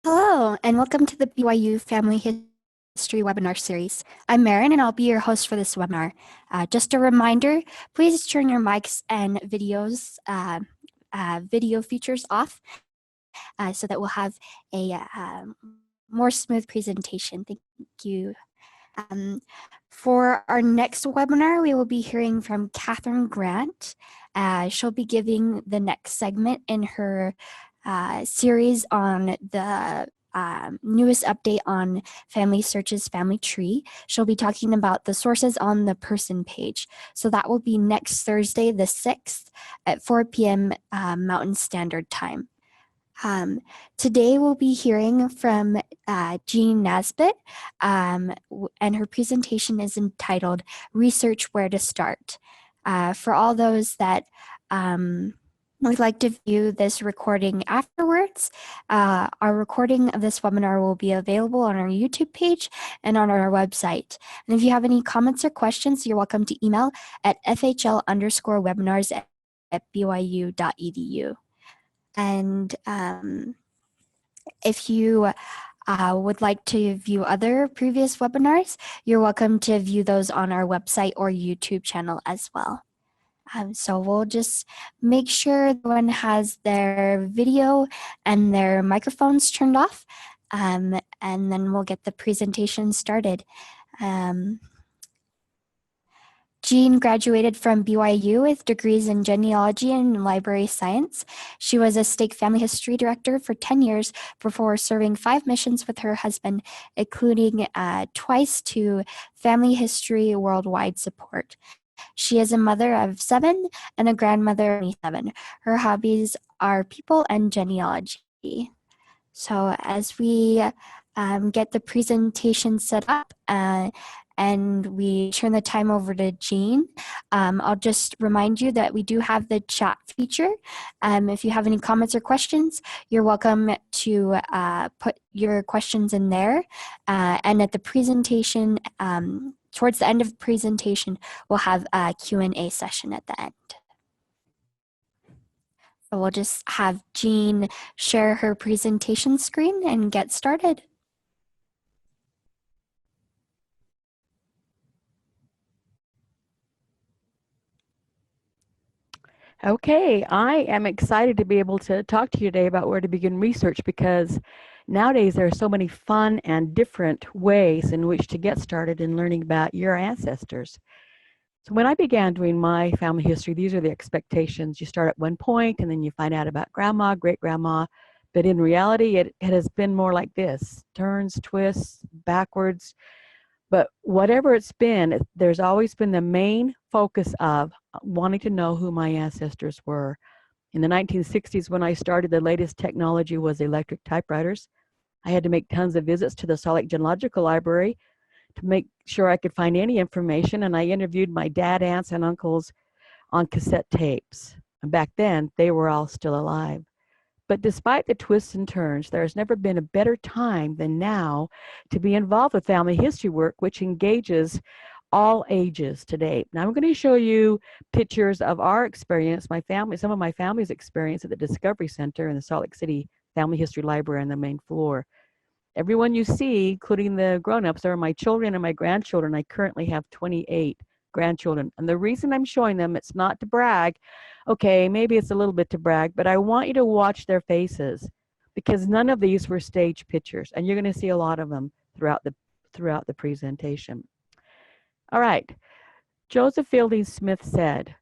Hello, and welcome to the BYU Family History webinar series. I'm Marin, and I'll be your host for this webinar. Just a reminder, please turn your mics and video features off so that we'll have a more smooth presentation. Thank you. Um, for our next webinar, we will be hearing from Catherine Grant. She'll be giving the next segment in her series on the newest update on FamilySearch's family tree. She'll be talking about the sources on the person page. So that will be next Thursday, the 6th at 4 p.m. Mountain Standard Time. Today we'll be hearing from Jean Naisbitt, and her presentation is entitled Research Where to Start. For all those that would like to view this recording afterwards, our recording of this webinar will be available on our YouTube page and on our website. And if you have any comments or questions, you're welcome to email at fhl_webinars@byu.edu. And if you would like to view other previous webinars, you're welcome to view those on our website or YouTube channel as well. So we'll just make sure everyone has their video and their microphones turned off, and then we'll get the presentation started. Jean graduated from BYU with degrees in genealogy and library science. She was a stake family history director for 10 years before serving 5 missions with her husband, including twice to Family History Worldwide Support. She is a mother of 7 and a grandmother of 27. Her hobbies are people and genealogy. So as we get the presentation set up and we turn the time over to Jean, I'll just remind you that we do have the chat feature. If you have any comments or questions, you're welcome to put your questions in there. And at the presentation, towards the end of the presentation, we'll have a Q&A session at the end. So we'll just have Jean share her presentation screen and get started. Okay, I am excited to be able to talk to you today about where to begin research because nowadays there are so many fun and different ways in which to get started in learning about your ancestors. So when I began doing my family history, these are the expectations. You start at one point and then you find out about grandma, great-grandma, but in reality it has been more like this, turns, twists, backwards. But whatever it's been, there's always been the main focus of wanting to know who my ancestors were. In the 1960s, when I started, the latest technology was electric typewriters. I had to make tons of visits to the Salt Lake Genealogical Library to make sure I could find any information, and I interviewed my dad, aunts, and uncles on cassette tapes. And back then, they were all still alive. But despite the twists and turns, there has never been a better time than now to be involved with family history work, which engages all ages to date. Now I'm going to show you pictures of our experience, some of my family's experience at the Discovery Center in the Salt Lake City Family History Library on the main floor. Everyone you see, including the grown-ups, are my children and my grandchildren. I currently have 28 grandchildren. And the reason I'm showing them, it's not to brag. Okay, maybe it's a little bit to brag, but I want you to watch their faces because none of these were stage pictures, and you're going to see a lot of them throughout the presentation. All right, Joseph Fielding Smith said,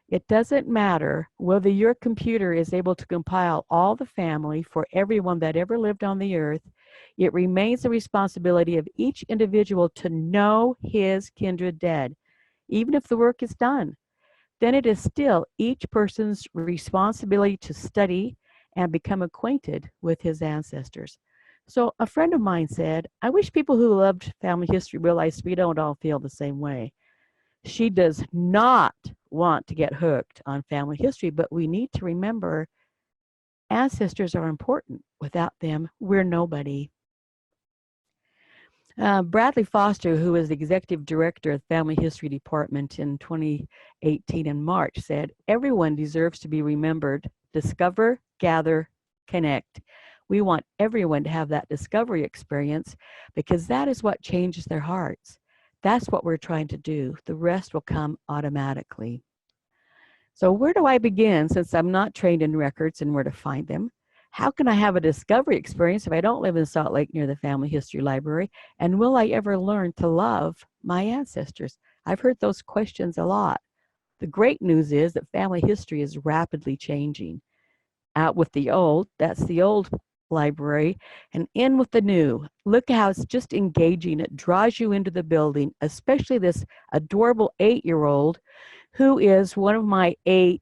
"It doesn't matter whether your computer is able to compile all the family for everyone that ever lived on the earth. It remains the responsibility of each individual to know his kindred dead. Even if the work is done, then it is still each person's responsibility to study and become acquainted with his ancestors." So a friend of mine said, "I wish people who loved family history realized we don't all feel the same way." She does not want to get hooked on family history, but we need to remember ancestors are important. Without them, we're nobody. Bradley Foster, who is the executive director of the Family History Department in 2018 in March, said, "Everyone deserves to be remembered. Discover, gather, connect. We want everyone to have that discovery experience because that is what changes their hearts. That's what we're trying to do. The rest will come automatically. So where do I begin since I'm not trained in records and where to find them? How can I have a discovery experience if I don't live in Salt Lake near the Family History Library? And will I ever learn to love my ancestors? I've heard those questions a lot. The great news is that family history is rapidly changing. Out with the old, that's the old library, and in with the new. Look how it's just engaging. It draws you into the building, especially this adorable 8-year-old who is one of my 28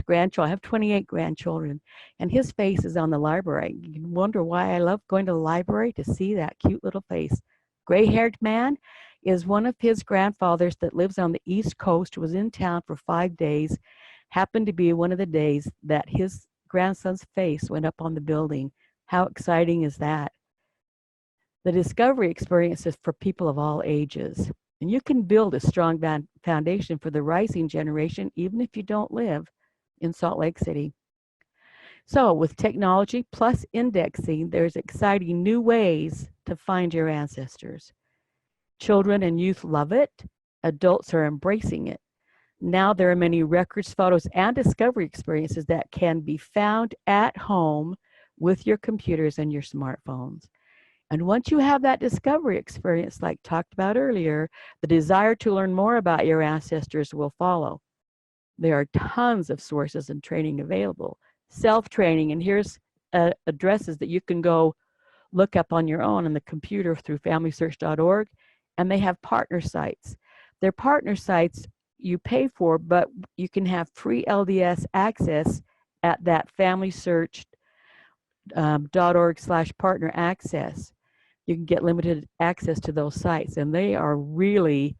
grandchildren. I have 28 grandchildren, and his face is on the library. You can wonder why I love going to the library, to see that cute little face. Gray-haired man is one of his grandfathers that lives on the East Coast, was in town for 5 days, happened to be one of the days that his grandson's face went up on the building. How exciting is that? The discovery experience is for people of all ages. And you can build a strong foundation for the rising generation, even if you don't live in Salt Lake City. So with technology plus indexing, there's exciting new ways to find your ancestors. Children and youth love it. Adults are embracing it. Now there are many records, photos, and discovery experiences that can be found at home with your computers and your smartphones. And once you have that discovery experience, like talked about earlier, the desire to learn more about your ancestors will follow. There are tons of sources and training available. Self-training, and here's addresses that you can go look up on your own on the computer through FamilySearch.org, and they have partner sites. Their partner sites you pay for, but you can have free LDS access at that FamilySearch.org/partner access. You can get limited access to those sites, and they are really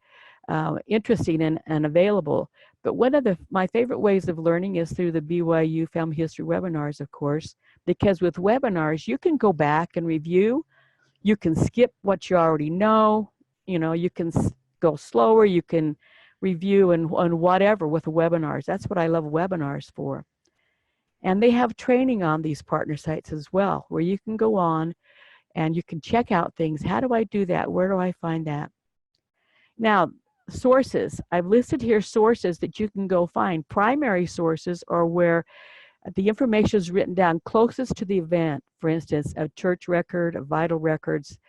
interesting and available. But one of my favorite ways of learning is through the BYU Family History webinars, of course, because with webinars, you can go back and review. You can skip what you already know. You know, you can go slower. You can review and whatever with the webinars. That's what I love webinars for. And they have training on these partner sites as well, where you can go on and you can check out things. How do I do that? Where do I find that? Now, sources. I've listed here sources that you can go find. Primary sources are where the information is written down closest to the event. For instance, a church record, a vital records,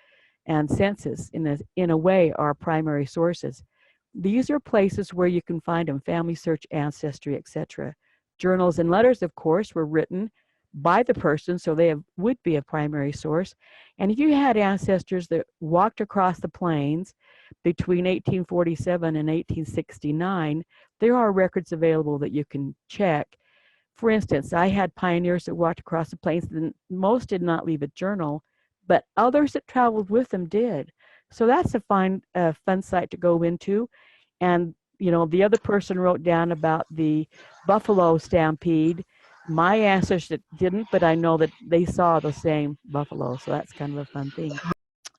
and census in a way are primary sources. These are places where you can find them, FamilySearch, Ancestry, etc. Journals and letters, of course, were written by the person, so they would be a primary source. And if you had ancestors that walked across the plains between 1847 and 1869, there are records available that you can check. For instance, I had pioneers that walked across the plains, and most did not leave a journal, but others that traveled with them did. So that's a fun site to go into. And you know, the other person wrote down about the buffalo stampede. My ancestors didn't, but I know that they saw the same buffalo, so that's kind of a fun thing.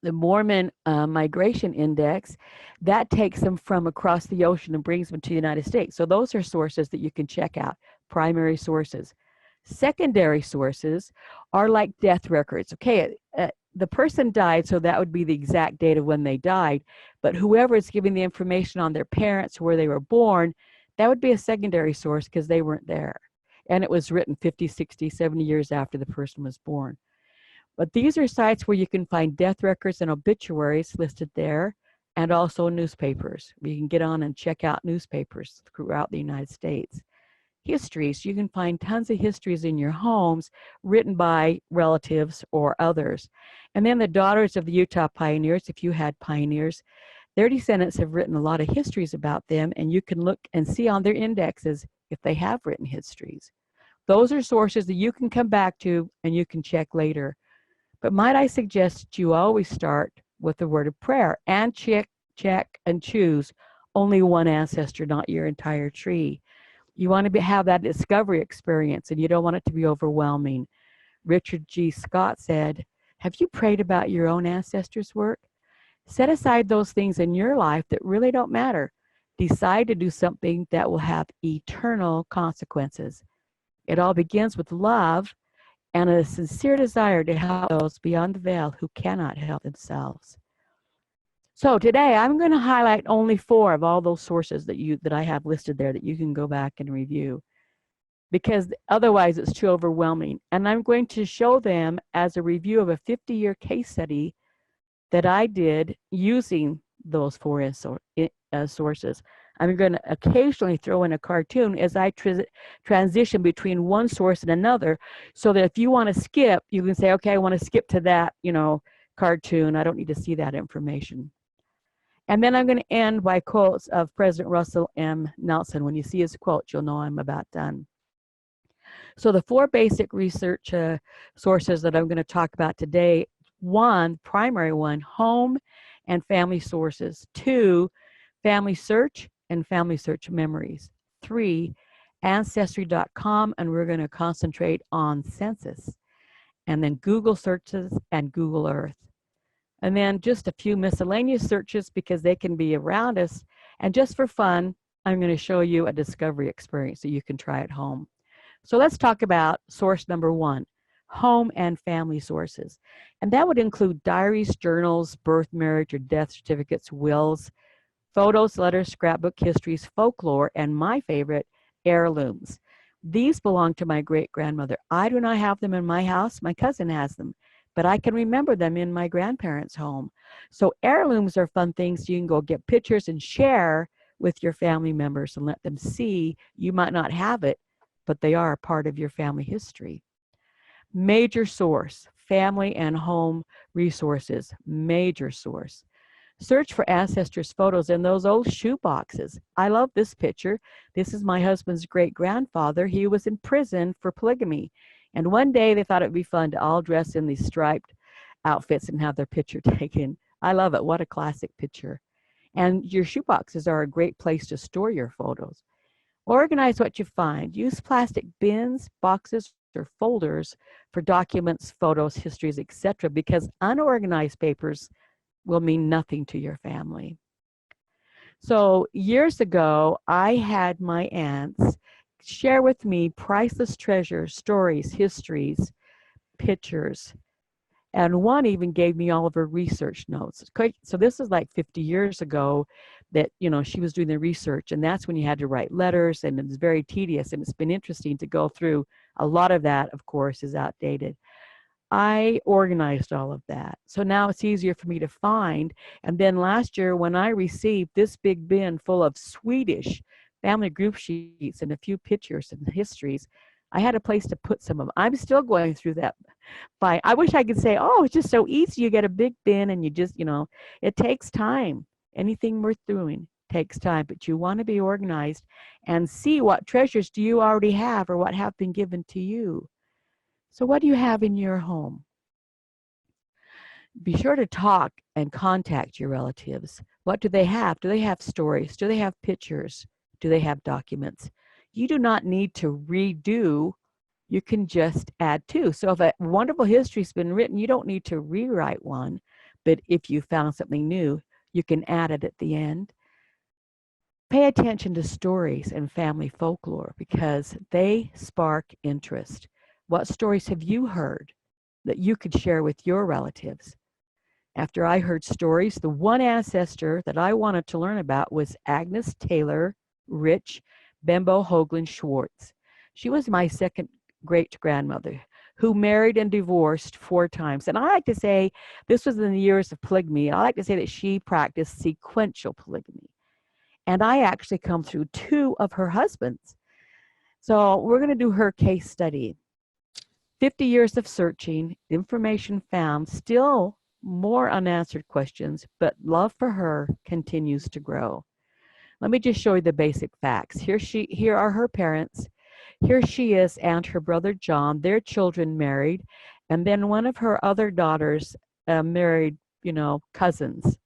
The Mormon Migration Index, that takes them from across the ocean and brings them to the United States. So those are sources that you can check out, primary sources. Secondary sources are like death records. Okay, the person died, so that would be the exact date of when they died, but whoever is giving the information on their parents, where they were born, that would be a secondary source because they weren't there. And it was written 50, 60, 70 years after the person was born. But these are sites where you can find death records and obituaries listed there, and also newspapers. You can get on and check out newspapers throughout the United States. Histories, you can find tons of histories in your homes written by relatives or others. And then the daughters of the Utah pioneers, if you had pioneers, their descendants have written a lot of histories about them, and you can look and see on their indexes if they have written histories. Those are sources that you can come back to and you can check later. But might I suggest you always start with the word of prayer and check, and choose only one ancestor, not your entire tree. You want to have that discovery experience, and you don't want it to be overwhelming. Richard G. Scott said, have you prayed about your own ancestors' work? Set aside those things in your life that really don't matter. Decide to do something that will have eternal consequences. It all begins with love, and a sincere desire to help those beyond the veil who cannot help themselves. So today I'm going to highlight only 4 of all those sources that I have listed there that you can go back and review, because otherwise it's too overwhelming. And I'm going to show them as a review of a 50-year case study that I did using those 4 sources. I'm going to occasionally throw in a cartoon as I transition between one source and another, so that if you want to skip, you can say, okay, I want to skip to that, cartoon. I don't need to see that information. And then I'm going to end by quotes of President Russell M. Nelson. When you see his quotes, you'll know I'm about done. So the 4 basic research sources that I'm going to talk about today: 1, primary one, home and family sources; 2, FamilySearch and FamilySearch memories; 3, Ancestry.com, and we're going to concentrate on census; and then Google searches and Google Earth. And then just a few miscellaneous searches because they can be around us. And just for fun, I'm going to show you a discovery experience that you can try at home. So let's talk about source number 1, home and family sources. And that would include diaries, journals, birth, marriage, or death certificates, wills, photos, letters, scrapbook histories, folklore, and my favorite, heirlooms. These belong to my great-grandmother. I do not have them in my house. My cousin has them, but I can remember them in my grandparents' home. So heirlooms are fun things. You can go get pictures and share with your family members and let them see. You might not have it, but they are a part of your family history. Major source, family and home resources, major source. Search for ancestors' photos in those old shoe boxes. I love this picture. This is my husband's great-grandfather. He was in prison for polygamy. And one day they thought it would be fun to all dress in these striped outfits and have their picture taken. I love it. What a classic picture. And your shoe boxes are a great place to store your photos. Organize what you find. Use plastic bins, boxes, or folders for documents, photos, histories, etc., because unorganized papers will mean nothing to your family. So years ago, I had my aunts share with me priceless treasures, stories, histories, pictures, and one even gave me all of her research notes. So this is like 50 years ago that, she was doing the research, and that's when you had to write letters, and it was very tedious, and it's been interesting to go through. A lot of that, of course, is outdated. I organized all of that. So now it's easier for me to find. And then last year when I received this big bin full of Swedish family group sheets and a few pictures and histories, I had a place to put some of them. I'm still going through that. I wish I could say, oh, it's just so easy. You get a big bin and you just, it takes time. Anything worth doing takes time, but you want to be organized and see what treasures do you already have or what have been given to you. So what do you have in your home? Be sure to talk and contact your relatives. What do they have? Do they have stories? Do they have pictures? Do they have documents? You do not need to redo. You can just add to. So if a wonderful history's been written, you don't need to rewrite one. But if you found something new, you can add it at the end. Pay attention to stories and family folklore because they spark interest. What stories have you heard that you could share with your relatives? After I heard stories, the one ancestor that I wanted to learn about was Agnes Taylor Rich Bembo Hoagland Schwartz. She was my second great-grandmother who married and divorced 4 times. And I like to say, this was in the years of polygamy, I like to say that she practiced sequential polygamy. And I actually come through 2 of her husbands. So we're going to do her case study. 50 years of searching, information found, still more unanswered questions, but love for her continues to grow. Let me just show you the basic facts. Here are her parents. Here she is and her brother John, their children married, and then one of her other daughters married, cousins.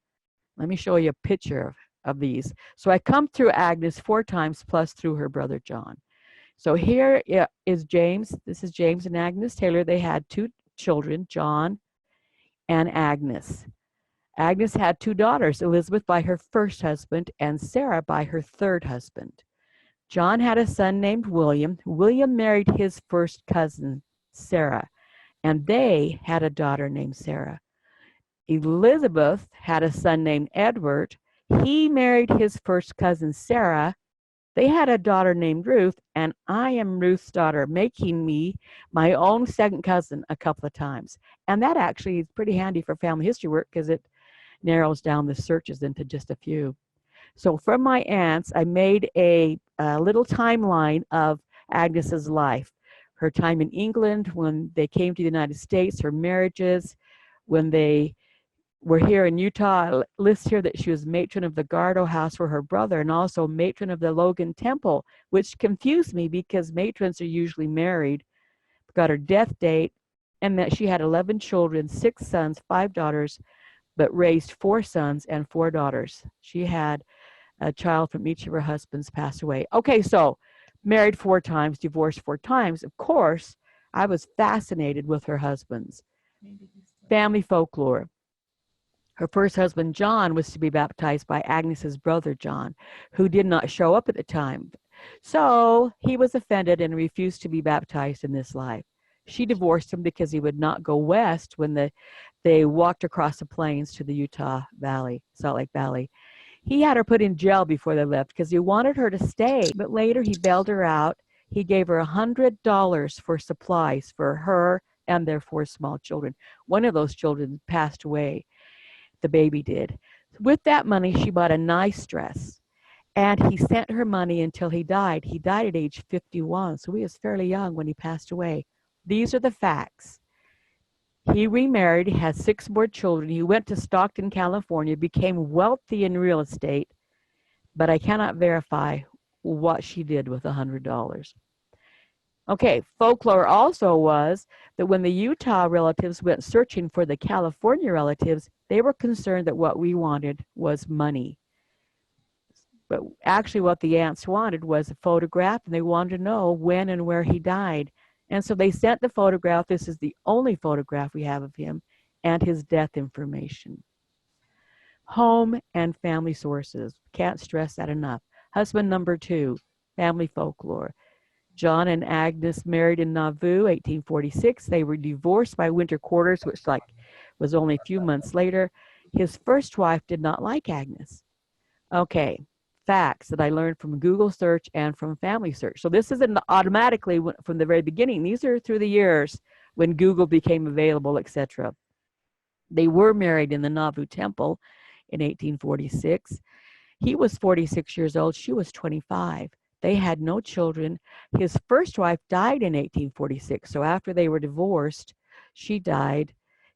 Let me show you a picture of these. So I come through Agnes 4 times plus through her brother John. So here is James. This is James and Agnes Taylor. They had 2 children, John and Agnes. Agnes had 2 daughters, Elizabeth by her first husband and Sarah by her third husband. John had a son named William. William married his first cousin, Sarah. and they had a daughter named Sarah. Elizabeth had a son named Edward. He married his first cousin, Sarah. They had a daughter named Ruth, and I am Ruth's daughter, making me my own second cousin a couple of times. And that actually is pretty handy for family history work because it narrows down the searches into just a few. So from my aunts, I made a little timeline of Agnes's life. Her time in England, when they came to the United States, her marriages, when they were here in Utah. It lists here that she was matron of the Gardo house for her brother and also matron of the Logan Temple, which confused me because matrons are usually married. Got her death date, and that she had 11 children, 6 sons, 5 daughters, but raised 4 sons and 4 daughters. She had a child from each of her husbands pass away. Okay, so married 4 times, divorced 4 times. Of course, I was fascinated with her husbands. Family folklore. Her first husband, John, was to be baptized by Agnes's brother, John, who did not show up at the time. So he was offended and refused to be baptized in this life. She divorced him because he would not go west when they walked across the plains to the Utah Valley, Salt Lake Valley. He had her put in jail before they left because he wanted her to stay, but later he bailed her out. He gave her $100 for supplies for her and their 4 small children. One of those children passed away. The baby did. With that money, she bought a nice dress, and he sent her money until he died. He died at age 51, so he was fairly young when he passed away. These are the facts. He remarried, has 6 more children. He went to Stockton, California, became wealthy in real estate, but I cannot verify what she did with $100. Okay, folklore also was that when the Utah relatives went searching for the California relatives, they were concerned that what we wanted was money. But actually what the aunts wanted was a photograph, and they wanted to know when and where he died. And so they sent the photograph. This is the only photograph we have of him, and his death information. Home and family sources. Can't stress that enough. Husband number 2, family folklore. John and Agnes married in Nauvoo, 1846. They were divorced by winter quarters, which was only a few months later. His first wife did not like Agnes. Okay, facts that I learned from Google search and from FamilySearch. So this isn't automatically from the very beginning. These are through the years when Google became available, etc. They were married in the Nauvoo Temple in 1846. He was 46 years old. She was 25. They had no children. His first wife died in 1846. So after they were divorced, she died.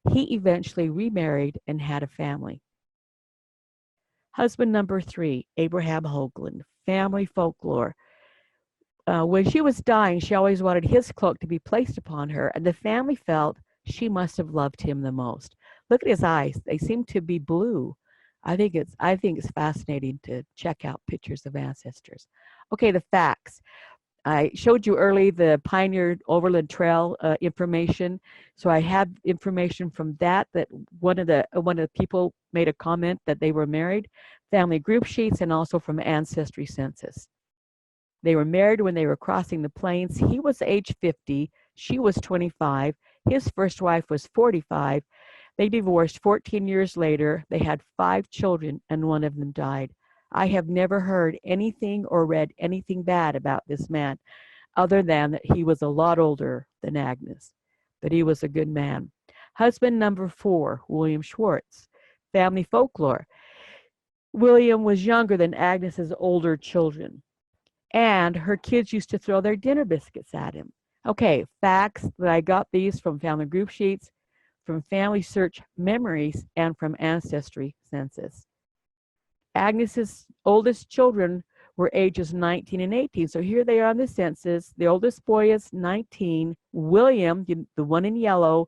He eventually remarried and had a family. Husband number 3, Abraham Hoagland, family folklore. When she was dying, she always wanted his cloak to be placed upon her, and the family felt she must have loved him the most. Look at his eyes. They seem to be blue. I think it's fascinating to check out pictures of ancestors. Okay, the facts. I showed you early the Pioneer Overland Trail information. So I have information from that one of the people made a comment that they were married, family group sheets, and also from Ancestry census. They were married when they were crossing the plains. He was age 50. She was 25. His first wife was 45. They divorced 14 years later. They had 5 children, and one of them died. I have never heard anything or read anything bad about this man, other than that he was a lot older than Agnes, but he was a good man. Husband number 4, William Schwartz, family folklore. William was younger than Agnes's older children, and her kids used to throw their dinner biscuits at him. Okay, facts that I got these from family group sheets, from FamilySearch memories, and from Ancestry census. Agnes's oldest children were ages 19 and 18. So here they are on the census. The oldest boy is 19. William, the one in yellow,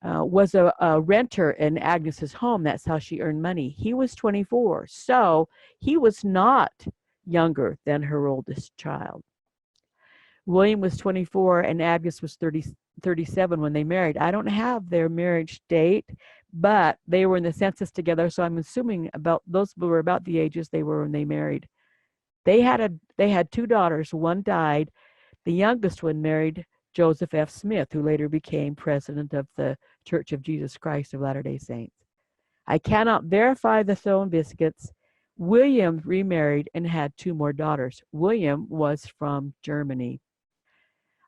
was a renter in Agnes's home. That's how she earned money. He was 24. So he was not younger than her oldest child. William was 24 and Agnes was 37 when they married. I don't have their marriage date, but they were in the census together, so I'm assuming those were about the ages they were when they married. They had 2 daughters. One died. The youngest one married Joseph F. Smith, who later became president of the Church of Jesus Christ of Latter-day Saints. I cannot verify the Thone Biscuits. William remarried and had 2 more daughters. William was from Germany.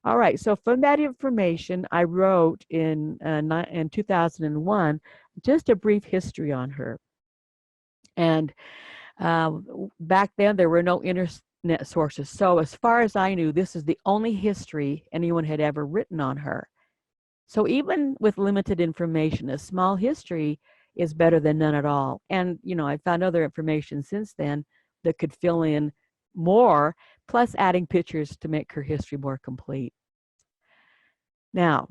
All right, so from that information, I wrote in 2001 just a brief history on her. And back then, there were no internet sources. So as far as I knew, this is the only history anyone had ever written on her. So even with limited information, a small history is better than none at all. And, you know, I found other information since then that could fill in more, plus adding pictures to make her history more complete. Now,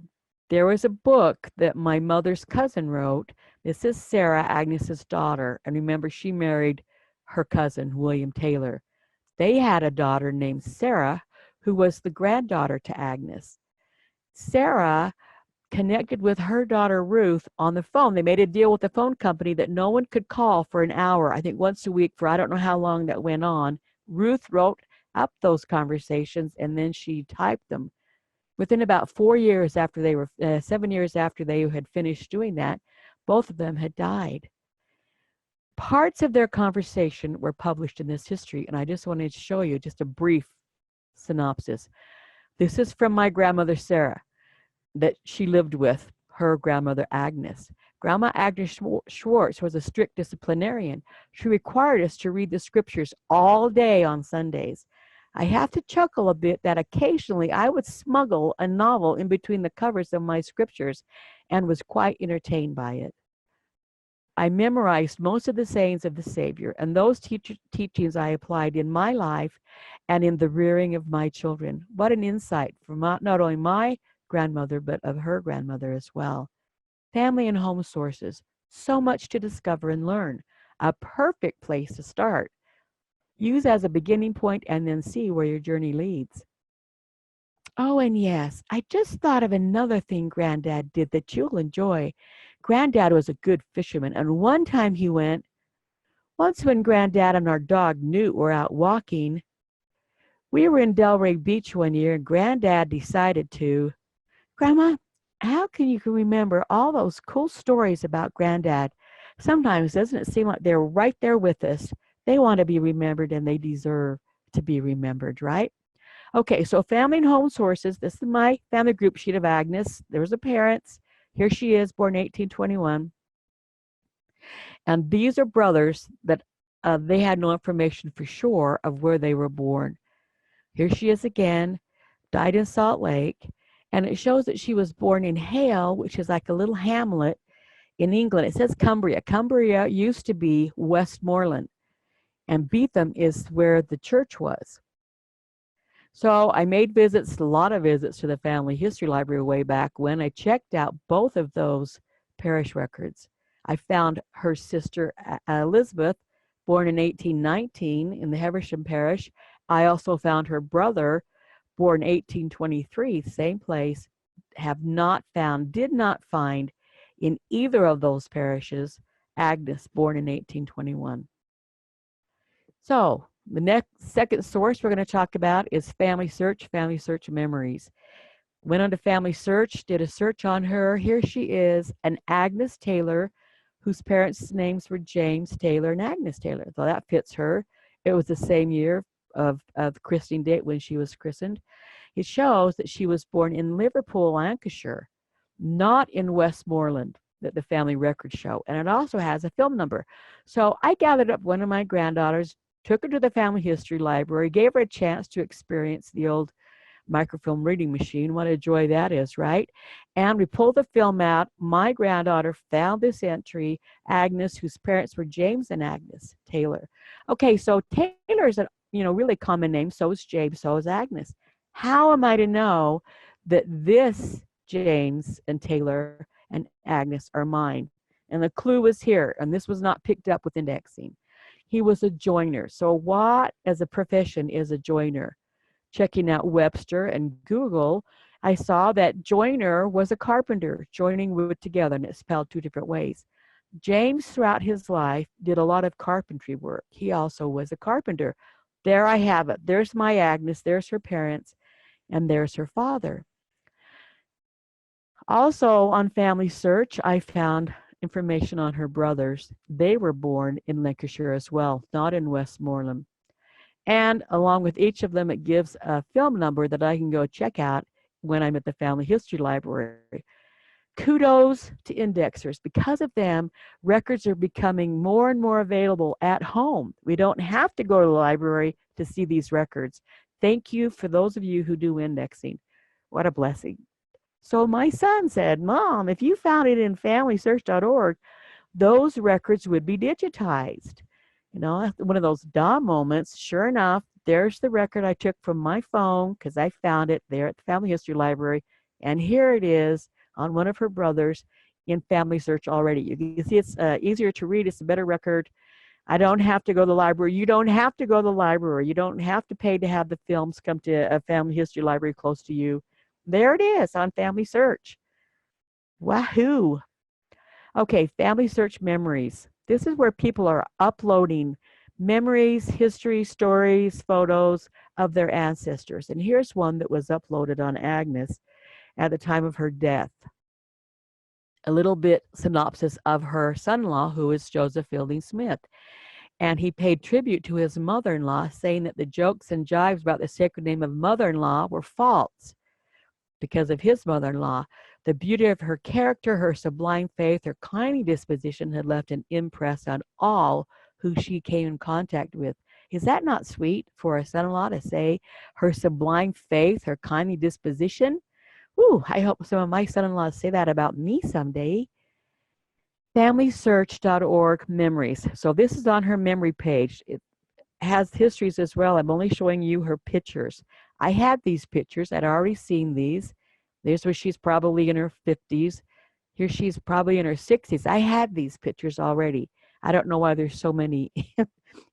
there was a book that my mother's cousin wrote. This is Sarah, Agnes's daughter. And remember, she married her cousin, William Taylor. They had a daughter named Sarah, who was the granddaughter to Agnes. Sarah connected with her daughter Ruth on the phone. They made a deal with the phone company that no one could call for an hour, I think once a week for I don't know how long that went on. Ruth wrote up those conversations and then she typed them. Within about 4 years after they were, 7 years after they had finished doing that, both of them had died. Parts of their conversation were published in this history, and I just wanted to show you just a brief synopsis. This is from my grandmother Sarah, that she lived with, her grandmother Agnes. Grandma Agnes Schwartz was a strict disciplinarian. She required us to read the scriptures all day on Sundays. I have to chuckle a bit that occasionally I would smuggle a novel in between the covers of my scriptures and was quite entertained by it. I memorized most of the sayings of the Savior, and those teachings I applied in my life and in the rearing of my children. What an insight from not only my grandmother, but of her grandmother as well. Family and home sources, so much to discover and learn. A perfect place to start. Use as a beginning point and then see where your journey leads. Oh, and yes, I just thought of another thing Granddad did that you'll enjoy. Granddad was a good fisherman, and one time he went, once when Granddad and our dog Newt were out walking, we were in Delray Beach one year, and Granddad decided to, Grandma, how can you remember all those cool stories about Granddad? Sometimes doesn't it seem like they're right there with us? They want to be remembered and they deserve to be remembered, right? Okay, so family and home sources. This is my family group sheet of Agnes. There's the parents. Here she is, born 1821. And these are brothers that they had no information for sure of where they were born. Here she is again, died in Salt Lake. And it shows that she was born in Hale, which is like a little hamlet in England. It says Cumbria. Cumbria used to be Westmoreland. And Beetham is where the church was. So I made visits, a lot of visits to the family history library way back when. I checked out both of those parish records. I found her sister Elizabeth, born in 1819 in the Heversham parish. I also found her brother, born 1823, same place. Did not find in either of those parishes Agnes, born in 1821. So the second source we're going to talk about is FamilySearch Memories. Went on to FamilySearch, did a search on her. Here she is, an Agnes Taylor, whose parents' names were James Taylor and Agnes Taylor. So that fits her. It was the same year of the christening date when she was christened. It shows that she was born in Liverpool, Lancashire, not in Westmoreland, that the family records show. And it also has a film number. So I gathered up one of my granddaughters, took her to the family history library, gave her a chance to experience the old microfilm reading machine. What a joy that is, right? And we pulled the film out. My granddaughter found this entry, Agnes, whose parents were James and Agnes Taylor. Okay, so Taylor is a really common name. So is James, so is Agnes. How am I to know that this James and Taylor and Agnes are mine? And the clue was here, and this was not picked up with indexing. He was a joiner. So what as a profession is a joiner? Checking out Webster and Google, I saw that joiner was a carpenter, joining wood together, and it's spelled 2 different ways. James, throughout his life, did a lot of carpentry work. He also was a carpenter. There I have it. There's my Agnes, there's her parents, and there's her father. Also on Family Search, I found information on her brothers. They were born in Lancashire as well, not in Westmoreland. And along with each of them, it gives a film number that I can go check out when I'm at the Family History Library. Kudos to indexers. Because of them, records are becoming more and more available at home. We don't have to go to the library to see these records. Thank you for those of you who do indexing. What a blessing. So my son said, Mom, if you found it in FamilySearch.org, those records would be digitized. You know, one of those duh moments. Sure enough, there's the record I took from my phone because I found it there at the Family History Library. And here it is on one of her brothers in Family Search already. You can see it's easier to read. It's a better record. I don't have to go to the library. You don't have to go to the library. You don't have to pay to have the films come to a Family History Library close to you. There it is on Family Search. Wahoo! Okay, Family Search memories. This is where people are uploading memories, history, stories, photos of their ancestors. And here's one that was uploaded on Agnes at the time of her death. A little bit synopsis of her son-in-law, who is Joseph Fielding Smith. And he paid tribute to his mother-in-law, saying that the jokes and jibes about the sacred name of mother-in-law were false because of his mother-in-law. The beauty of her character, her sublime faith, her kindly disposition had left an impress on all who she came in contact with. Is that not sweet for a son-in-law to say her sublime faith, her kindly disposition? Ooh, I hope some of my son-in-laws say that about me someday. FamilySearch.org memories. So this is on her memory page. It has histories as well. I'm only showing you her pictures. I had these pictures. I'd already seen these. There's where she's probably in her 50s. Here she's probably in her 60s. I had these pictures already. I don't know why there's so many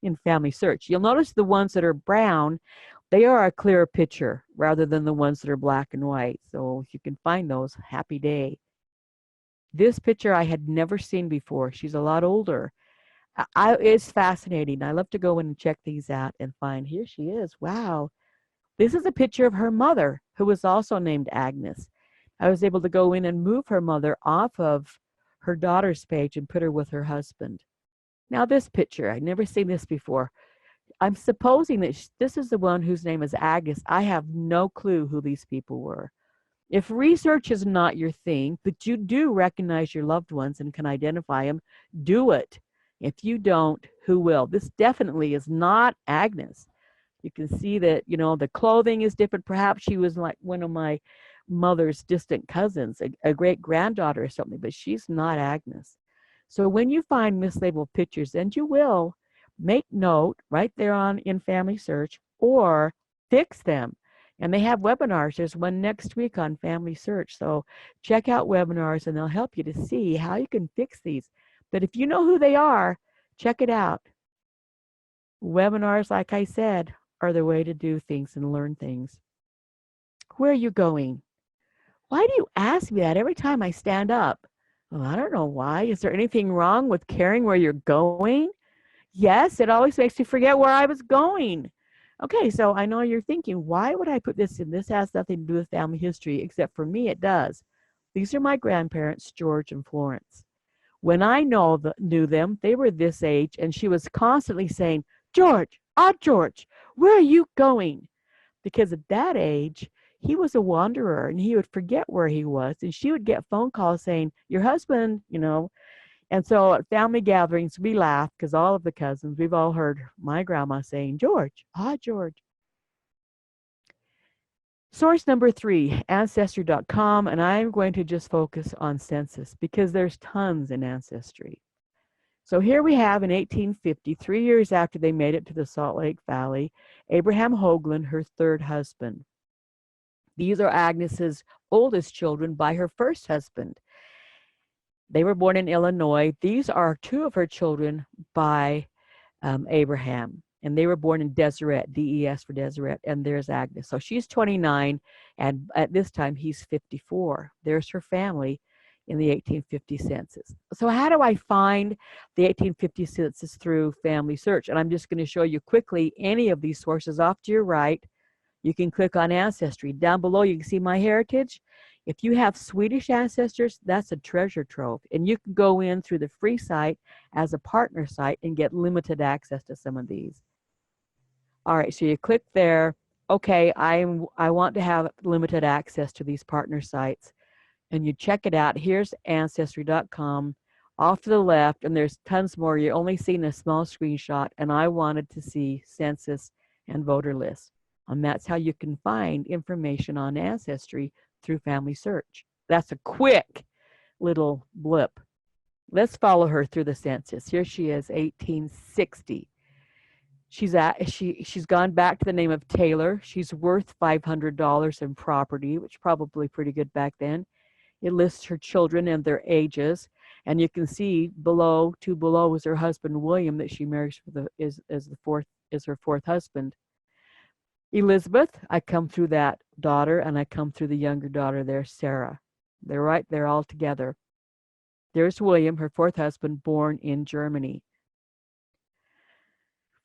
in Family Search. You'll notice the ones that are brown, they are a clearer picture rather than the ones that are black and white. So if you can find those, happy day. This picture I had never seen before. She's a lot older. It's fascinating. I love to go in and check these out and find, here she is. Wow. This is a picture of her mother, who was also named Agnes. I was able to go in and move her mother off of her daughter's page and put her with her husband. Now this picture, I'd never seen this before. I'm supposing that this is the one whose name is Agnes. I have no clue who these people were. If research is not your thing, but you do recognize your loved ones and can identify them, do it. If you don't, who will? This definitely is not Agnes. You can see that, you know, the clothing is different. Perhaps she was like one of my mother's distant cousins, a great granddaughter or something, but she's not Agnes. So when you find mislabeled pictures, and you will, make note right there on in Family Search or fix them. And they have webinars. There's one next week on Family Search. So check out webinars and they'll help you to see how you can fix these. But if you know who they are, check it out. Webinars, like I said, are the way to do things and learn things. Where are you going? Why do you ask me that every time I stand up? Well, I don't know why. Is there anything wrong with caring where you're going? Yes, it always makes me forget where I was going. Okay, so I know you're thinking, why would I put this in? This has nothing to do with family history, except for me, it does. These are my grandparents, George and Florence. When I knew them, they were this age, and she was constantly saying, George, George, where are you going? Because at that age, he was a wanderer, and he would forget where he was, and she would get phone calls saying, your husband, you know. And so at family gatherings, we laugh because all of the cousins, we've all heard my grandma saying, George, George. Source number 3, Ancestry.com, and I'm going to just focus on census because there's tons in Ancestry. So here we have in 1850, 3 years after they made it to the Salt Lake Valley, Abraham Hoagland, her third husband. These are Agnes's oldest children by her first husband. They were born in Illinois. These are 2 of her children by Abraham. And they were born in Deseret, D-E-S for Deseret, and there's Agnes. So she's 29, and at this time, he's 54. There's her family in the 1850 census. So how do I find the 1850 census through Family Search? And I'm just going to show you quickly any of these sources. Off to your right, you can click on Ancestry. Down below, you can see My Heritage. If you have Swedish ancestors, that's a treasure trove. And you can go in through the free site as a partner site and get limited access to some of these. All right, so you click there. Okay, I want to have limited access to these partner sites. And you check it out. Here's Ancestry.com. Off to the left, and there's tons more. You're only seeing a small screenshot, and I wanted to see census and voter lists. And that's how you can find information on Ancestry through FamilySearch. That's a quick little blip. Let's follow her through the census. Here she is, 1860. She's gone back to the name of Taylor. She's worth $500 in property, which probably pretty good back then. It lists her children and their ages, and you can see below, two below, is her husband William that she marries for is her fourth husband. Elizabeth, I come through that daughter, and I come through the younger daughter there, Sarah. They're right there all together. There's William, her fourth husband, born in Germany.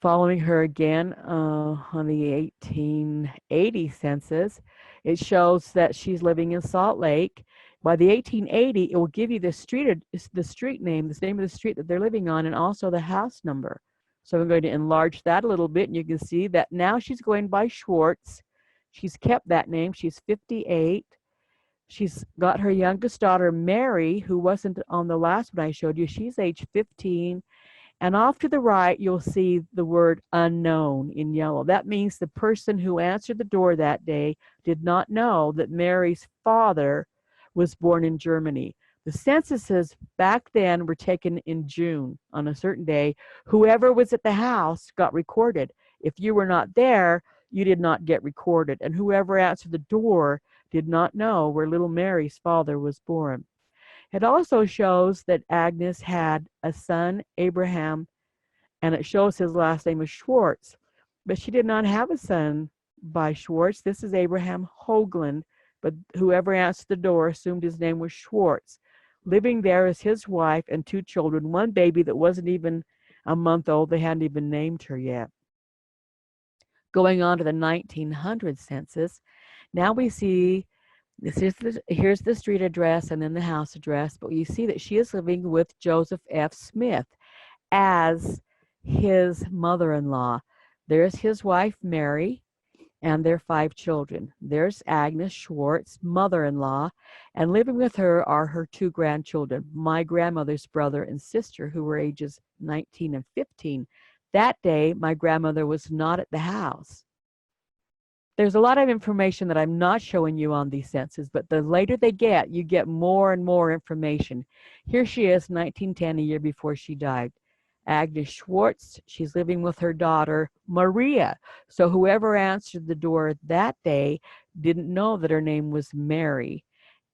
Following her again on the 1880 census, it shows that she's living in Salt Lake. By the 1880, it will give you the street name, the name of the street that they're living on, and also the house number. So I'm going to enlarge that a little bit, and you can see that now she's going by Schwartz. She's kept that name. She's 58. She's got her youngest daughter, Mary, who wasn't on the last one I showed you. She's age 15. And off to the right, you'll see the word unknown in yellow. That means the person who answered the door that day did not know that Mary's father was born in Germany. The censuses back then were taken in June on a certain day. Whoever was at the house got recorded. If you were not there, you did not get recorded. And whoever answered the door did not know where little Mary's father was born. It also shows that Agnes had a son, Abraham, and it shows his last name is Schwartz. But she did not have a son by Schwartz. This is Abraham Hoagland, but whoever answered the door assumed his name was Schwartz. Living there is his wife and two children, one baby that wasn't even a month old. They hadn't even named her yet. Going on to the 1900 census, now we see here's the street address and then the house address, but you see that she is living with Joseph F. Smith as his mother-in-law. There's his wife, Mary, and their 5 children. There's Agnes Schwartz, mother-in-law, and living with her are her 2 grandchildren, my grandmother's brother and sister, who were ages 19 and 15. That day, my grandmother was not at the house. There's a lot of information that I'm not showing you on these censuses, but the later they get, you get more and more information. Here she is, 1910, a year before she died. Agnes Schwartz, she's living with her daughter, Maria. So whoever answered the door that day didn't know that her name was Mary.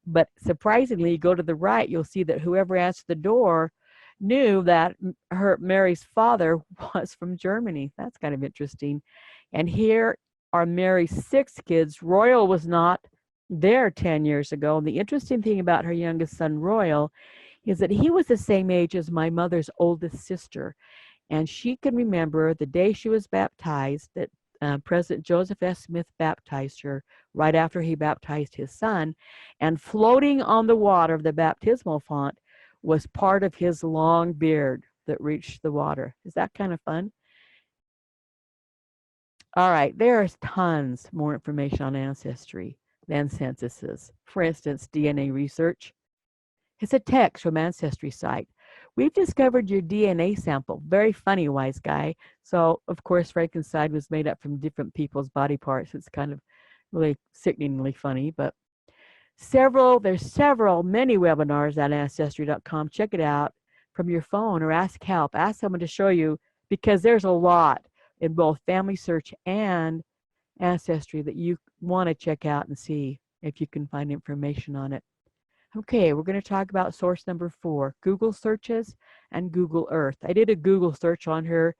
But surprisingly, you go to the right, you'll see that whoever answered the door knew that Mary's father was from Germany. That's kind of interesting. And here are Mary's 6 kids. Royal was not there 10 years ago. And the interesting thing about her youngest son, Royal, is that he was the same age as my mother's oldest sister. And she can remember the day she was baptized, that President Joseph S. Smith baptized her right after he baptized his son. And floating on the water of the baptismal font was part of his long beard that reached the water. Is that kind of fun? All right, there's tons more information on Ancestry than censuses. For instance, DNA research. It's a text from Ancestry site. We've discovered your DNA sample. Very funny, wise guy. So, of course, Frankenstein was made up from different people's body parts. It's kind of really sickeningly funny, but many webinars at Ancestry.com. Check it out from your phone or ask help. Ask someone to show you, because there's a lot in both FamilySearch and Ancestry that you want to check out and see if you can find information on it. Okay, we're going to talk about source number 4, Google searches and Google Earth. I did a Google search on her,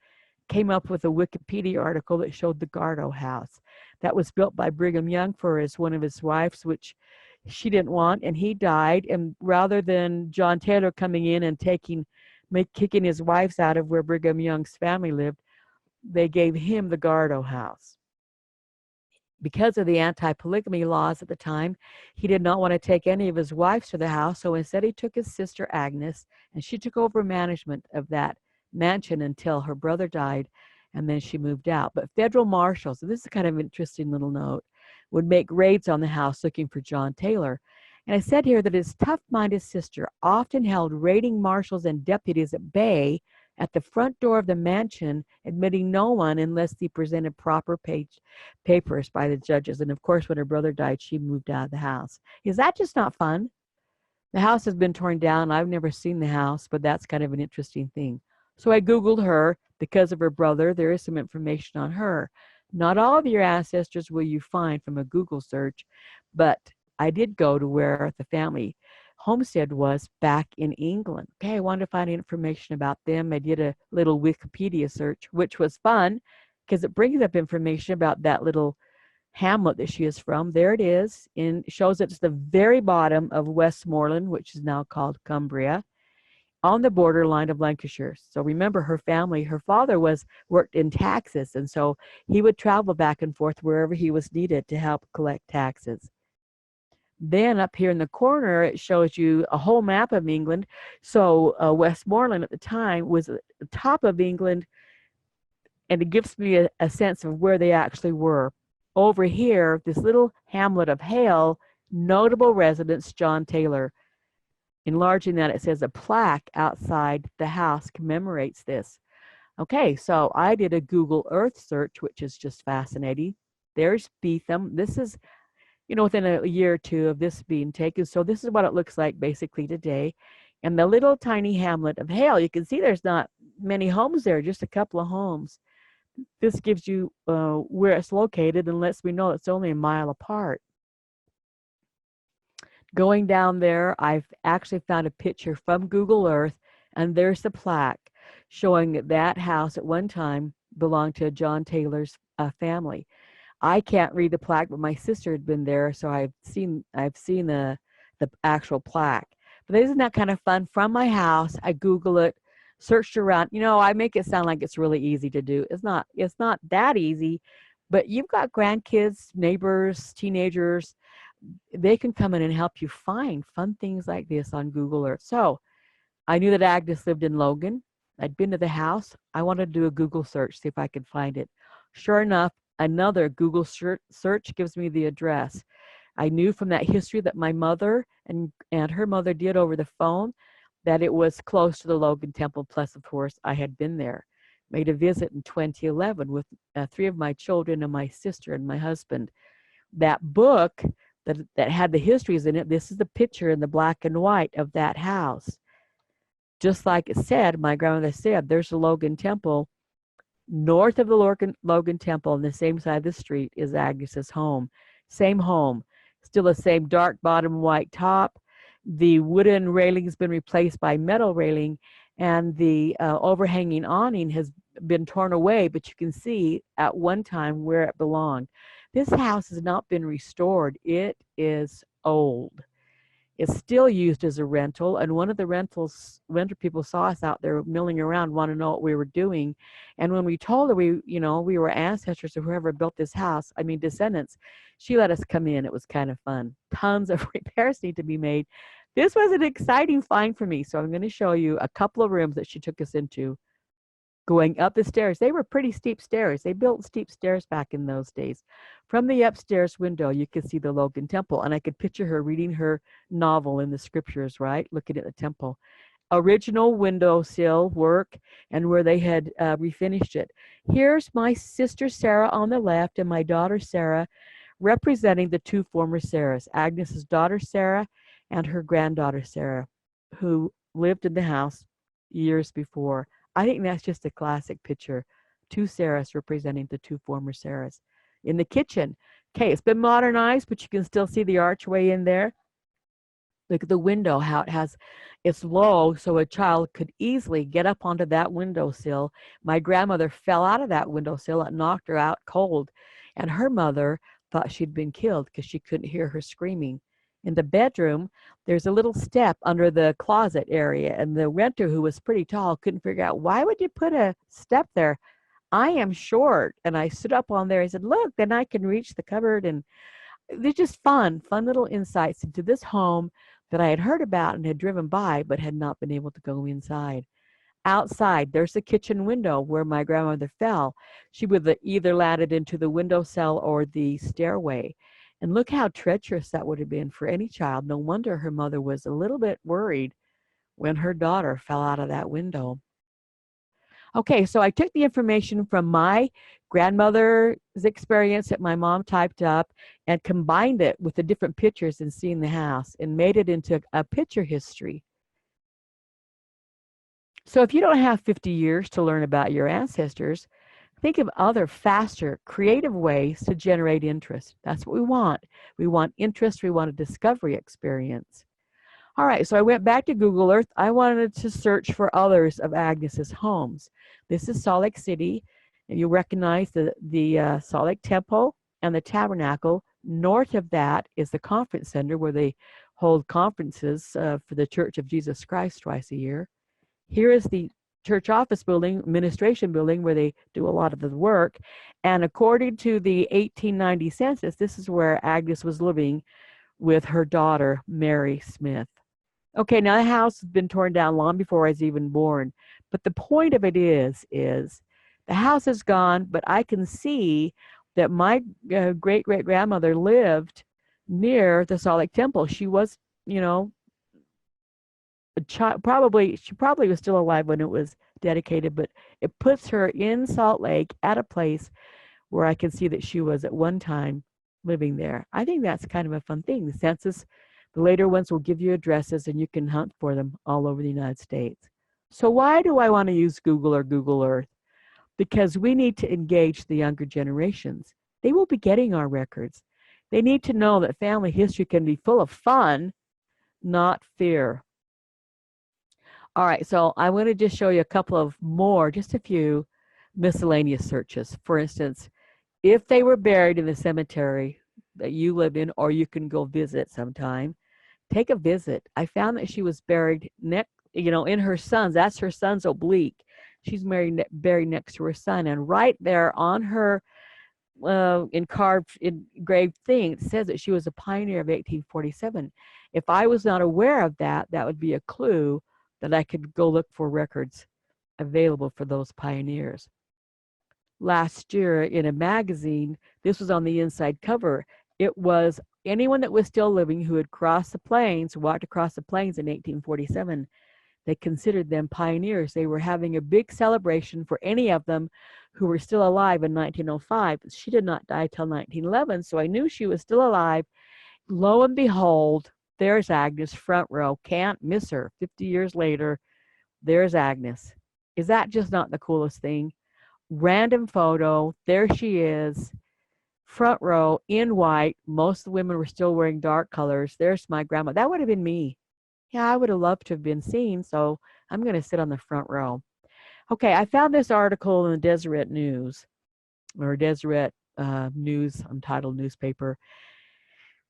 came up with a Wikipedia article that showed the Gardo House. That was built by Brigham Young for one of his wives, which she didn't want, and he died. And rather than John Taylor coming in and kicking his wives out of where Brigham Young's family lived, they gave him the Gardo House. Because of the anti-polygamy laws at the time, he did not want to take any of his wives to the house, so instead he took his sister Agnes, and she took over management of that mansion until her brother died, and then she moved out. But federal marshals, and this is kind of an interesting little note, would make raids on the house looking for John Taylor. And I said here that his tough-minded sister often held raiding marshals and deputies at bay at the front door of the mansion, admitting no one unless he presented proper papers by the judges. And of course, when her brother died, she moved out of the house. Is that just not fun? The house has been torn down. I've never seen the house, but that's kind of an interesting thing. So I Googled her because of her brother. There is some information on her. Not all of your ancestors will you find from a Google search, but I did go to where the family homestead was back in England. Okay, I wanted to find information about them. I did a little Wikipedia search, which was fun because it brings up information about that little hamlet that she is from. There it is, and shows it's the very bottom of Westmoreland, which is now called Cumbria, on the borderline of Lancashire. So remember, her family, her father worked in taxes, and so he would travel back and forth wherever he was needed to help collect taxes. Then up here in the corner, it shows you a whole map of England. So Westmoreland at the time was at the top of England, and it gives me a sense of where they actually were. Over here, this little hamlet of Hale, notable residence John Taylor. Enlarging that, it says a plaque outside the house commemorates this. Okay, so I did a Google Earth search, which is just fascinating. There's Beetham. This is, within a year or two of this being taken. So this is what it looks like basically today. And the little tiny hamlet of Hale, you can see there's not many homes there, just a couple of homes. This gives you where it's located and lets me know it's only a mile apart. Going down there, I've actually found a picture from Google Earth, and there's the plaque showing that that house at one time belonged to John Taylor's family. I can't read the plaque, but my sister had been there, so I've seen the actual plaque. But isn't that kind of fun? From my house, I Google it, searched around. I make it sound like it's really easy to do. It's not that easy, but you've got grandkids, neighbors, teenagers. They can come in and help you find fun things like this on Google Earth. So I knew that Agnes lived in Logan. I'd been to the house. I wanted to do a Google search, see if I could find it. Sure enough, another Google search gives me the address. I knew from that history that my mother and her mother did over the phone that it was close to the Logan Temple. Plus, of course, I had been there. Made a visit in 2011 with 3 of my children and my sister and my husband. That book that had the histories in it, this is the picture in the black and white of that house. Just like it said, my grandmother said, there's the Logan Temple. North of the Logan Temple on the same side of the street is Agnes's home. Same home. Still the same dark bottom, white top. The wooden railing has been replaced by metal railing, and the overhanging awning has been torn away, but you can see at one time where it belonged. This house has not been restored. It is old. It's still used as a rental, and one of the renter people saw us out there milling around, want to know what we were doing. And when we told her we were ancestors of whoever built this house, descendants, she let us come in. It was kind of fun. Tons of repairs need to be made. This was an exciting find for me, so I'm going to show you a couple of rooms that she took us into. Going up the stairs, they were pretty steep stairs. They built steep stairs back in those days. From the upstairs window, you could see the Logan Temple, and I could picture her reading her novel in the scriptures, right? Looking at the temple. Original windowsill work, and where they had refinished it. Here's my sister Sarah on the left and my daughter Sarah, representing the 2 former Sarahs, Agnes's daughter Sarah and her granddaughter Sarah, who lived in the house years before. I think that's just a classic picture. 2 Sarahs representing the 2 former Sarahs. In the kitchen, okay, it's been modernized, but you can still see the archway in there. Look at the window, how it's low, so a child could easily get up onto that windowsill. My grandmother fell out of that windowsill. It knocked her out cold, and her mother thought she'd been killed because she couldn't hear her screaming. In the bedroom, there's a little step under the closet area, and the renter, who was pretty tall, couldn't figure out, why would you put a step there? I am short. And I stood up on there. I said, look, then I can reach the cupboard. And they're just fun little insights into this home that I had heard about and had driven by, but had not been able to go inside. Outside, there's the kitchen window where my grandmother fell. She would have either landed into the windowsill or the stairway. And look how treacherous that would have been for any child. No wonder her mother was a little bit worried when her daughter fell out of that window. Okay, so I took the information from my grandmother's experience that my mom typed up and combined it with the different pictures and seeing the house and made it into a picture history. So if you don't have 50 years to learn about your ancestors, think of other faster, creative ways to generate interest. That's what we want. We want interest. We want a discovery experience. All right, so I went back to Google Earth. I wanted to search for others of Agnes's homes. This is Salt Lake City, and you recognize the Salt Lake Temple and the Tabernacle. North of that is the conference center where they hold conferences for the Church of Jesus Christ twice a year. Here is the church office building, administration building, where they do a lot of the work. And according to the 1890 census, this is where Agnes was living with her daughter, Mary Smith. Okay, now the house has been torn down long before I was even born. But the point of it is the house is gone, but I can see that my great-great-grandmother lived near the Salt Lake Temple. She was, you know, a child, she probably was still alive when it was dedicated, but it puts her in Salt Lake at a place where I can see that she was at one time living there. I think that's kind of a fun thing. The census, the later ones will give you addresses and you can hunt for them all over the United States. So why do I want to use Google or Google Earth? Because we need to engage the younger generations. They will be getting our records. They need to know that family history can be full of fun, not fear. All right, so I'm going to just show you a couple of more, just a few miscellaneous searches. For instance, if they were buried in the cemetery that you lived in, or you can go visit sometime, take a visit. I found that she was buried in her son's. That's her son's oblique. She's buried next to her son, and right there on her engraved thing, it says that she was a pioneer of 1847. If I was not aware of that, that would be a clue that I could go look for records available for those pioneers. Last year in a magazine, this was on the inside cover. It was anyone that was still living who had crossed the plains, walked across the plains in 1847. They considered them pioneers. They were having a big celebration for any of them who were still alive in 1905. She did not die till 1911, so I knew she was still alive. Lo and behold, there's Agnes, front row. Can't miss her. 50 years later, there's Agnes. Is that just not the coolest thing? Random photo. There she is, front row in white. Most of the women were still wearing dark colors. There's my grandma. That would have been me. Yeah, I would have loved to have been seen, so I'm going to sit on the front row. Okay, I found this article in the Deseret News, or Deseret News, Untitled newspaper.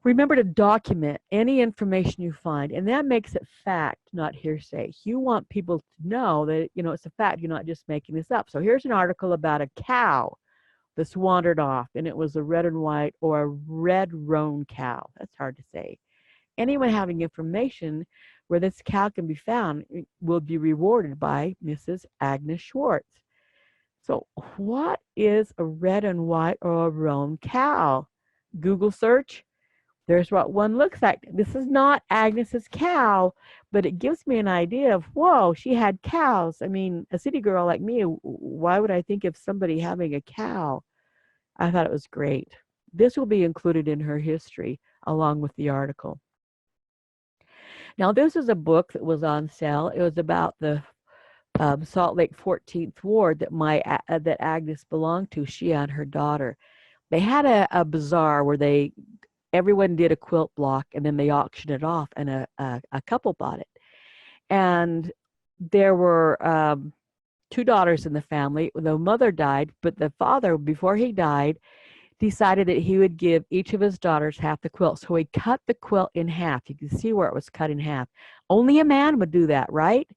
Remember to document any information you find, and that makes it fact, not hearsay. You want people to know that, it's a fact. You're not just making this up. So here's an article about a cow that's wandered off, and it was a red and white or a red roan cow. That's hard to say. Anyone having information where this cow can be found will be rewarded by Mrs. Agnes Schwartz. So what is a red and white or a roan cow? Google search. There's what one looks like. This is not Agnes's cow, but it gives me an idea of, whoa, she had cows. I mean, a city girl like me, why would I think of somebody having a cow? I thought it was great. This will be included in her history along with the article. Now, this is a book that was on sale. It was about the Salt Lake 14th Ward that Agnes belonged to, she and her daughter. They had a bazaar where everyone did a quilt block, and then they auctioned it off, and a couple bought it. And there were 2 daughters in the family. The mother died, but the father, before he died, decided that he would give each of his daughters half the quilt. So he cut the quilt in half. You can see where it was cut in half. Only a man would do that, right?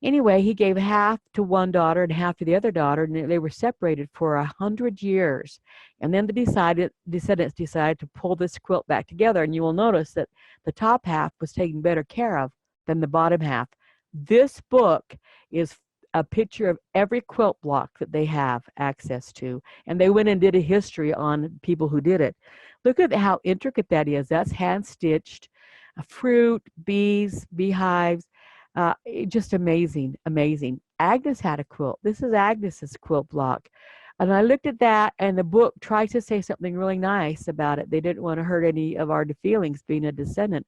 Anyway, he gave half to one daughter and half to the other daughter, and they were separated for 100 years. And then the descendants decided to pull this quilt back together, and you will notice that the top half was taken better care of than the bottom half. This book is a picture of every quilt block that they have access to, and they went and did a history on people who did it. Look at how intricate that is. That's hand stitched, fruit, bees, beehives. Just amazing, amazing. Agnes had a quilt. This is Agnes's quilt block. And I looked at that, and the book tries to say something really nice about it. They didn't want to hurt any of our feelings being a descendant.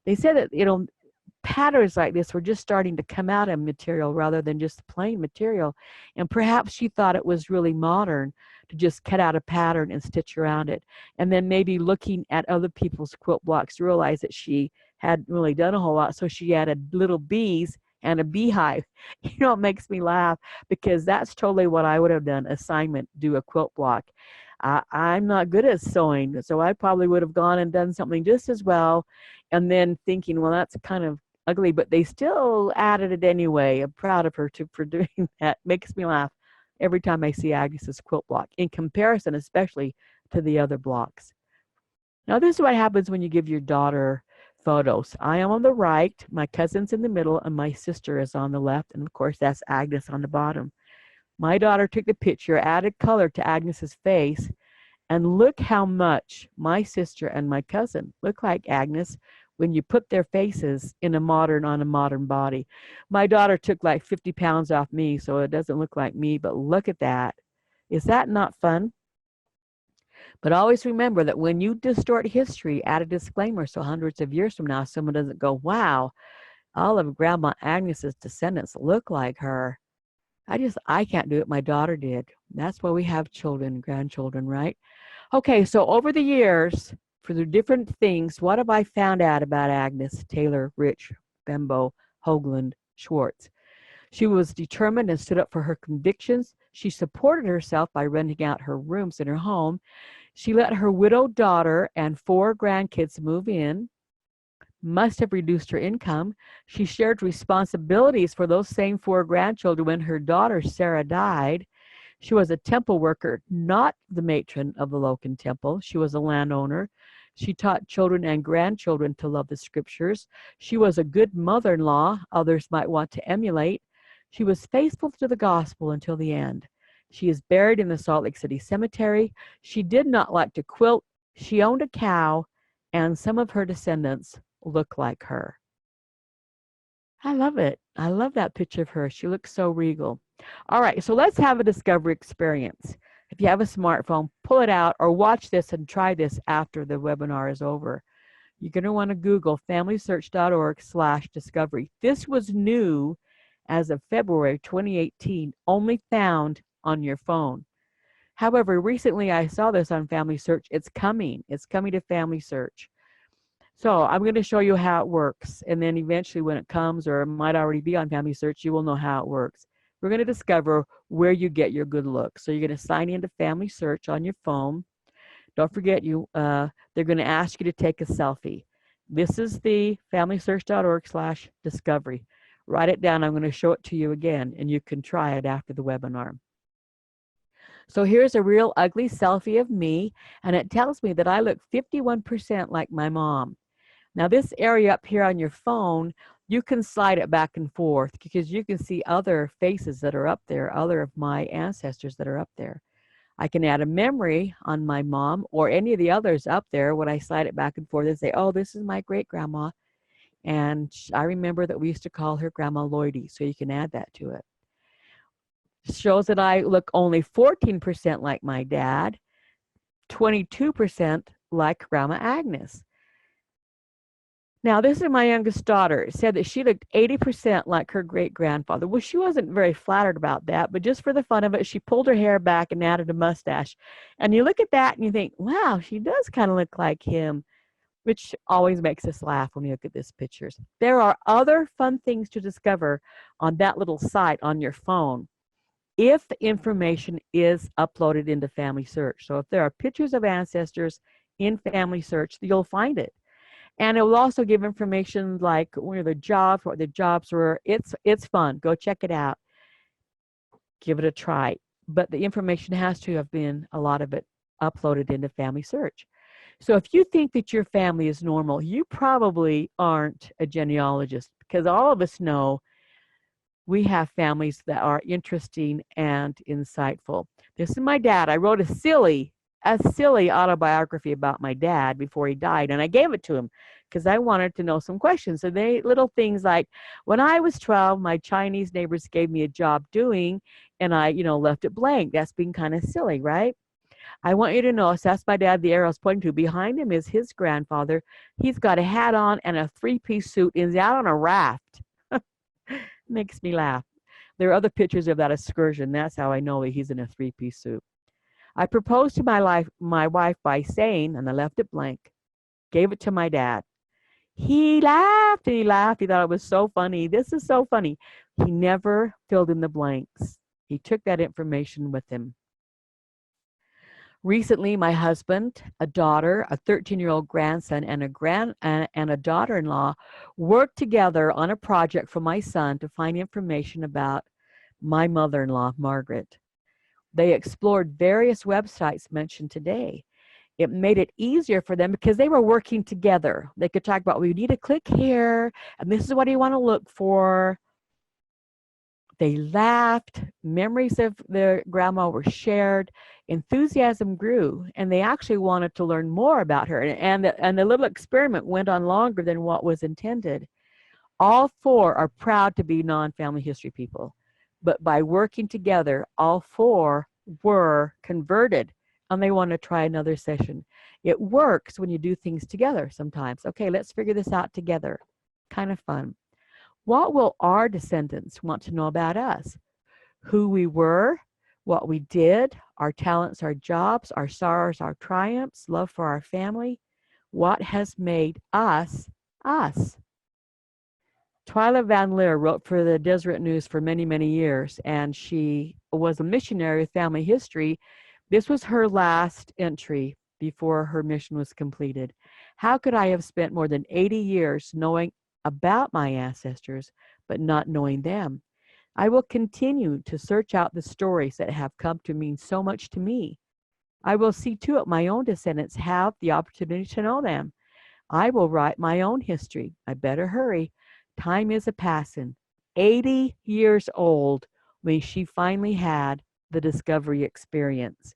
They said that, patterns like this were just starting to come out of material rather than just plain material. And perhaps she thought it was really modern to just cut out a pattern and stitch around it. And then maybe looking at other people's quilt blocks, realized that she hadn't really done a whole lot. So she added little bees and a beehive. It makes me laugh because that's totally what I would have done. Assignment, do a quilt block. I'm not good at sewing, so I probably would have gone and done something just as well. And then thinking, well, that's kind of ugly, but they still added it anyway. I'm proud of her for doing that. Makes me laugh every time I see Agnes's quilt block, in comparison especially to the other blocks. Now, this is what happens when you give your daughter photos. I am on the right, my cousin's in the middle, and my sister is on the left, and of course that's Agnes on the bottom. My daughter took the picture, added color to Agnes's face, and look how much my sister and my cousin look like Agnes when you put their faces on a modern body. My daughter took like 50 pounds off me, so it doesn't look like me, but look at that. Is that not fun? But always remember that when you distort history, add a disclaimer so hundreds of years from now, someone doesn't go, wow, all of Grandma Agnes's descendants look like her. I can't do it. My daughter did. That's why we have children, grandchildren, right? Okay, so over the years, for the different things, what have I found out about Agnes Taylor Rich Bembo Hoagland Schwartz? She was determined and stood up for her convictions. She supported herself by renting out her rooms in her home. She let her widowed daughter and 4 grandkids move in. Must have reduced her income. She shared responsibilities for those same 4 grandchildren when her daughter Sarah died. She was a temple worker, not the matron of the Loken Temple. She was a landowner. She taught children and grandchildren to love the scriptures. She was a good mother-in-law others might want to emulate. She was faithful to the gospel until the end. She is buried in the Salt Lake City Cemetery. She did not like to quilt. She owned a cow, and some of her descendants look like her. I love it. I love that picture of her. She looks so regal. All right, so let's have a discovery experience. If you have a smartphone, pull it out or watch this and try this after the webinar is over. You're going to want to Google FamilySearch.org/discovery. This was new as of February 2018, only found on your phone. However, recently I saw this on FamilySearch. It's coming. It's coming to FamilySearch. So I'm going to show you how it works. And then eventually when it comes, or it might already be on FamilySearch, you will know how it works. We're going to discover where you get your good looks. So you're going to sign into FamilySearch on your phone. Don't forget, they're going to ask you to take a selfie. This is the FamilySearch.org/discovery. Write it down. I'm going to show it to you again, and you can try it after the webinar. So here's a real ugly selfie of me, and it tells me that I look 51% like my mom. Now this area up here on your phone, you can slide it back and forth because you can see other faces that are up there, other of my ancestors that are up there. I can add a memory on my mom or any of the others up there when I slide it back and forth and say, oh, this is my great-grandma. And I remember that we used to call her Grandma Lloydie, so you can add that to it. Shows that I look only 14% like my dad, 22% like Grandma Agnes. Now, this is my youngest daughter. It said that she looked 80% like her great-grandfather. Well, she wasn't very flattered about that, but just for the fun of it, she pulled her hair back and added a mustache. And you look at that and you think, wow, she does kind of look like him, which always makes us laugh when we look at these pictures. There are other fun things to discover on that little site on your phone if the information is uploaded into FamilySearch. So if there are pictures of ancestors in FamilySearch, you'll find it. And it will also give information like where the jobs, what the jobs were. It's fun. Go check it out. Give it a try. But the information has to have been, a lot of it, uploaded into FamilySearch. So if you think that your family is normal, you probably aren't a genealogist, because all of us know we have families that are interesting and insightful. This is my dad. I wrote a silly autobiography about my dad before he died, and I gave it to him because I wanted to know some questions. So they little things like, when I was 12, my Chinese neighbors gave me a job doing, and I, left it blank. That's being kind of silly, right? I want you to know, so that's my dad, the arrow's pointing to. Behind him is his grandfather. He's got a hat on and a three-piece suit, and he's out on a raft. Makes me laugh. There are other pictures of that excursion. That's how I know he's in a three-piece suit. I proposed to my wife by saying, and I left it blank, gave it to my dad. He laughed and he laughed. He thought it was so funny. This is so funny. He never filled in the blanks. He took that information with him. Recently, my husband, a daughter, a 13-year-old grandson, and a daughter-in-law worked together on a project for my son to find information about my mother-in-law, Margaret. They explored various websites mentioned today. It made it easier for them because they were working together. They could talk about, well, you need to click here, and this is what you want to look for. They laughed. Memories of their grandma were shared. Enthusiasm grew, and they actually wanted to learn more about her. And the little experiment went on longer than what was intended. All four are proud to be non-family history people. But by working together, all four were converted, and they want to try another session. It works when you do things together sometimes. Okay, let's figure this out together. Kind of fun. What will our descendants want to know about us? Who we were, what we did, our talents, our jobs, our sorrows, our triumphs, love for our family. What has made us, us? Twyla Van Leer wrote for the Deseret News for many, many years, and she was a missionary with family history. This was her last entry before her mission was completed. How could I have spent more than 80 years knowing about my ancestors, but not knowing them? I will continue to search out the stories that have come to mean so much to me. I will see to it my own descendants have the opportunity to know them. I will write my own history. I better hurry. Time is a-passing. 80 years old when she finally had the discovery experience.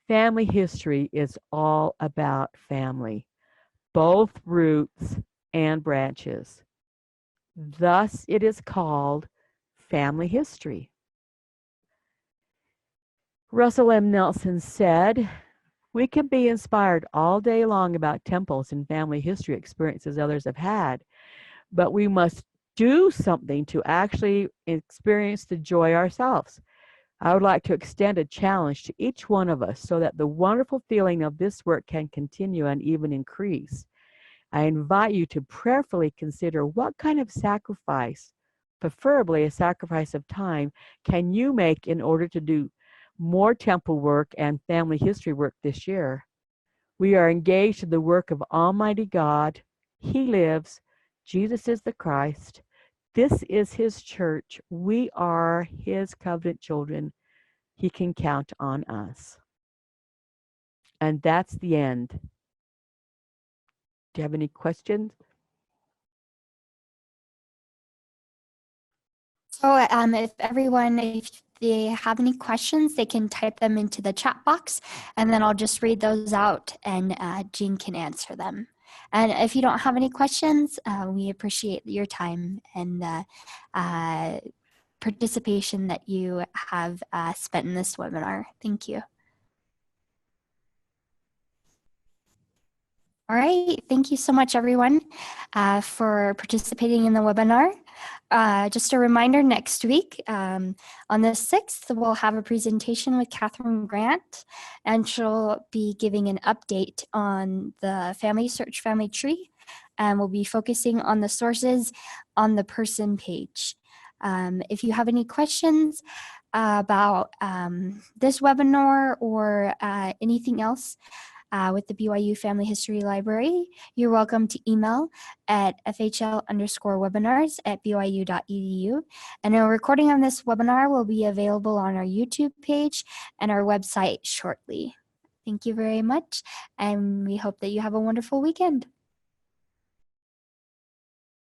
Family history is all about family, both roots and branches. Thus, it is called family history. Russell M. Nelson said, "We can be inspired all day long about temples and family history experiences others have had, but we must do something to actually experience the joy ourselves." I would like to extend a challenge to each one of us so that the wonderful feeling of this work can continue and even increase. I invite you to prayerfully consider what kind of sacrifice, preferably a sacrifice of time, can you make in order to do more temple work and family history work this year. We are engaged in the work of Almighty God. He lives. Jesus is the Christ. This is His church. We are His covenant children. He can count on us. And that's the end. Do you have any questions? So if they have any questions, they can type them into the chat box, and then I'll just read those out, and Jean can answer them. And if you don't have any questions, we appreciate your time and participation that you have spent in this webinar. Thank you. All right, thank you so much, everyone, for participating in the webinar. Just a reminder, next week, on the 6th, we'll have a presentation with Catherine Grant, and she'll be giving an update on the FamilySearch family tree, and we'll be focusing on the sources on the person page. If you have any questions about this webinar or anything else, with the BYU Family History Library, you're welcome to email at fhl_webinars@byu.edu. And a recording of this webinar will be available on our YouTube page and our website shortly. Thank you very much, and we hope that you have a wonderful weekend.